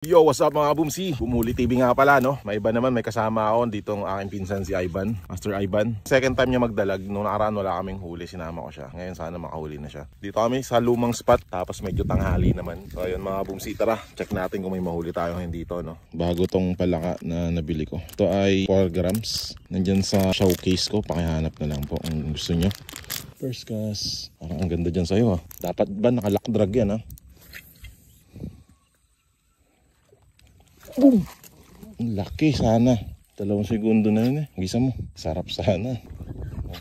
Yo, what's up mga Boomsy? Bumuli TV nga pala, no? May iba naman, may kasama ako dito ang aking pinsan si Ivan, Master Ivan. Second time niya magdalag, noong nakaraan wala kaming huli, sinama ko siya. Ngayon sana makahuli na siya. Dito kami sa lumang spot, tapos medyo tanghali naman. So ayun mga Boomsy, tara, check natin kung may mahuli tayo ngayon dito, no? Bago tong palaka na nabili ko. Ito ay 4 grams. Nandyan sa showcase ko, pakihanap na lang po kung gusto nyo. First cast, parang ang ganda dyan sa'yo, ha? Dapat ba nakalock drag yan, ha? Boom! Laki sana. 2 segundo na yun eh. Gisa mo. Sarap sana.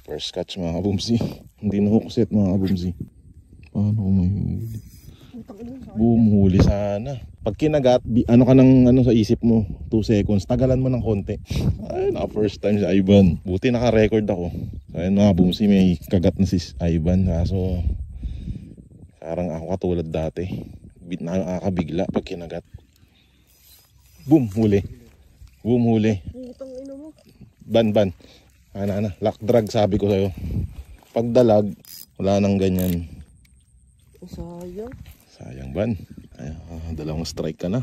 First catch mga Boomsy. Hindi na hook set mga Boomsy. Paano kung may huli? Boom, huli sana. Pag kinagat, ano ka ng ano sa isip mo? 2 seconds. Tagalan mo ng konti. Ay, naka first time si Ivan. Buti naka-record ako. So ayun mga Boomsy, may kagat na si Ivan. Kaso parang ako katulad dati. Nakakabigla pag kinagat. Boom, huli. Boom, huli. Ban. Ana. Lock drag sabi ko sa'yo. Pagdalag, wala nang ganyan. Sayang. Sayang ban. Ay, 2 strike ka na.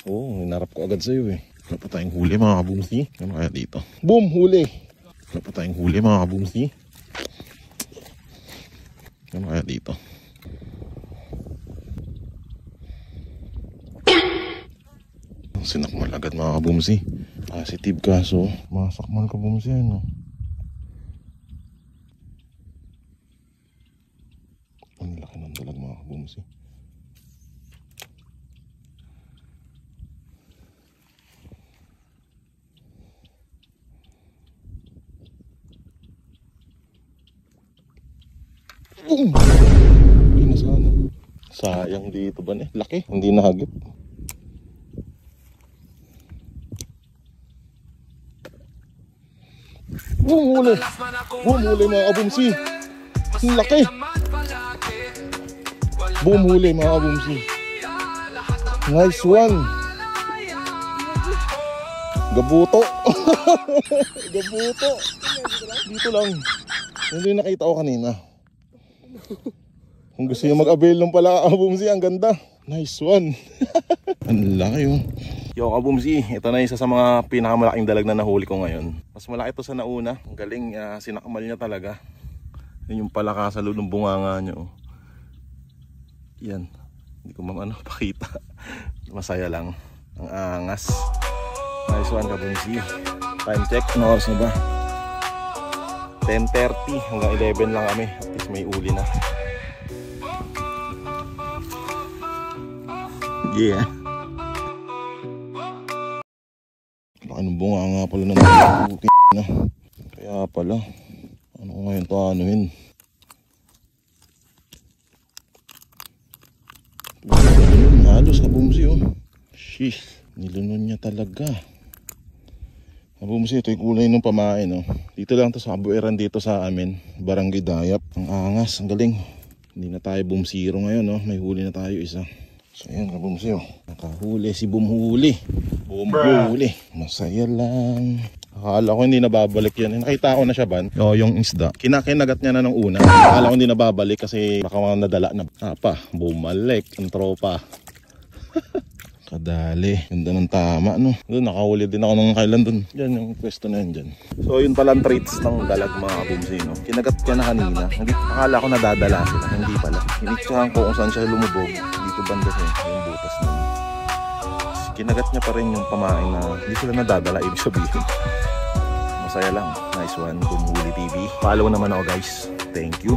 Oo, hinarap ko agad sa'yo eh. Wala pa tayong huli mga Boomsy. Ano kaya dito? Boom, huli. Wala pa tayong huli mga Boomsy. Ano kaya dito? Sinakmal agad mga Boomsy. Positive kaso masakmal ka Boomsy ano. Ang laki ng dalag mga Boomsy. Boom! Hindi na sana. Sayang dito ba eh. Laki. Hindi nahagip. Bumuli mga Boomsy. Ang laki. Bumuli mga Boomsy. Nice one. Gabuto. Gabuto. Dito lang. Hindi nakita ko kanina. Kung gusto nyo mag-avail ng pala Boomsy, ang ganda. Nice one. Ang laki oh. Yo ka Boomsy, ito na isa sa mga pinakamalaking dalag na nahuli ko ngayon. Mas malaki ito sa nauna. Ang galing, sinakmal niya talaga. Yan yung palaka sa lulong bunganga niya oh. Yan. Hindi ko pakita. Masaya lang. Ang angas. Nice one ka Boomsy. Time check, na oras na ba? 10:30 hanggang 11 lang kami. At least may uli na. Yeah. Laki ng bunga nga pala ng puti na. Kaya pala. Ano ko ngayon to anuhin? Halos ka Boomsy oh. Sheesh. Nilunon niya talaga. Boomsy, ito yung kulay ng pamain oh. Dito lang to sa kabueran dito sa amin. Barangay Dayap. Ang angas, ang galing. Hindi na tayo Boomsiro ngayon oh. May huli na tayo isa. So ayan ka Boomsy oh. Nakahuli si Boomhuli. Boomhuli. Masaya lang. Akala ko hindi nababalik yan. Nakita ko na siya ban. O yung isda. Kinakinagat niya na nung una. Akala ko hindi nababalik kasi baka mga nadala na. Bumalik ang tropa. Kadali. Ganda ng tama no. Doon nakahuli din ako ng kailan doon. Diyan yung pwesto na yan dyan. So yun pala ang traits ng dalag mga Boomsy no. Kinagat niya na kanina. Hindi, akala ko nadadala sila. Hindi pala. Initsahan ko kung saan siya lumubog. Dito banda siya. Yung butas na. Kinagat niya pa rin yung pamain na hindi sila nadadala. Ibig sabihin. Masaya lang. Nice one. Boomhuli TV. Follow naman ako guys. Thank you.